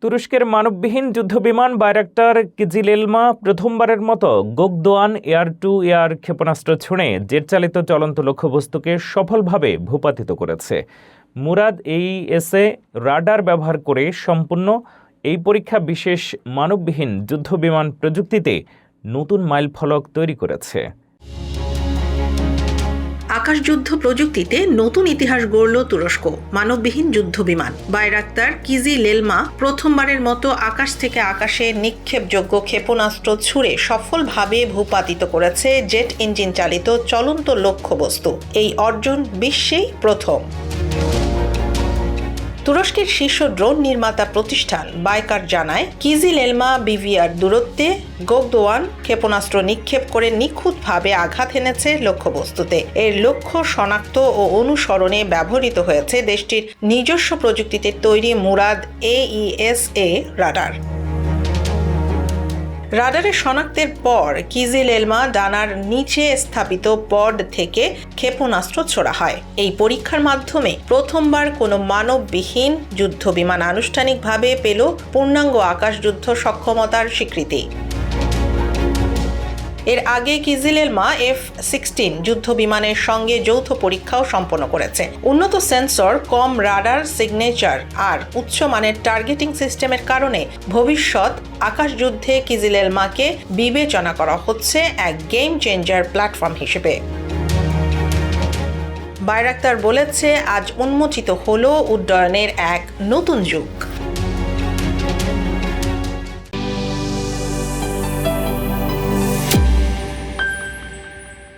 তুরস্কের মানববিহীন যুদ্ধবিমান Bayraktar Kizilelma প্রথমবারের মতো গোকদোয়ান এয়ার টু এয়ার ক্ষেপণাস্ত্র ছুঁড়ে জেটচালিত চলন্ত লক্ষ্যবস্তুকে সফলভাবে ভূপাতিত করেছে। মুরাদ এইএসএ রাডার ব্যবহার করে সম্পূর্ণ এই পরীক্ষা বিশেষ মানববিহীন যুদ্ধবিমান প্রযুক্তিতে নতুন মাইলফলক তৈরি করেছে। আকাশযুদ্ধ প্রযুক্তিতে নতুন ইতিহাস গড়ল তুরস্ক। মানববিহীন যুদ্ধবিমান বাইরাক্তার কিজিলেলমা প্রথমবারের মতো আকাশ থেকে আকাশে নিক্ষেপযোগ্য ক্ষেপণাস্ত্র ছুঁড়ে সফলভাবে ভূপাতিত করেছে জেট ইঞ্জিন চালিত চলন্ত লক্ষ্যবস্তু। এই অর্জন বিশ্বেই প্রথম। তুরস্কের শীর্ষ ড্রোন নির্মাতা প্রতিষ্ঠান বাইকার জানায়, কিজিলেলমা বিভিআর দূরত্বে গোকদোয়ান ক্ষেপণাস্ত্র নিক্ষেপ করে নিখুঁতভাবে আঘাত এনেছে লক্ষ্যবস্তুতে। এর লক্ষ্য শনাক্ত ও অনুসরণে ব্যবহৃত হয়েছে দেশটির নিজস্ব প্রযুক্তিতে তৈরি মুরাদ এইএসএ রাডার। রাডারের শনাক্তের পর কিজিলেলমা ডানার নিচে স্থাপিত পড থেকে ক্ষেপণাস্ত্র ছোড়া হয়। এই পরীক্ষার মাধ্যমে প্রথমবার কোনো মানববিহীন যুদ্ধবিমান আনুষ্ঠানিকভাবে পেল পূর্ণাঙ্গ আকাশযুদ্ধ সক্ষমতার স্বীকৃতি। এর আগে কিজিলেলমা F-16 যুদ্ধবিমানের সঙ্গে যৌথ পরীক্ষাও সম্পন্ন করেছে। উন্নত সেন্সর, কম রাডার সিগনেচার আর উচ্চমানের টার্গেটিং সিস্টেমের কারণে ভবিষ্যৎ আকাশযুদ্ধে কিজিলেলমাকে বিবেচনা করা হচ্ছে এক গেম চেঞ্জার প্ল্যাটফর্ম হিসেবে। বাইরাক্তার বলেছে, আজ উন্মোচিত হলো উড্ডয়নের এক নতুন যুগ।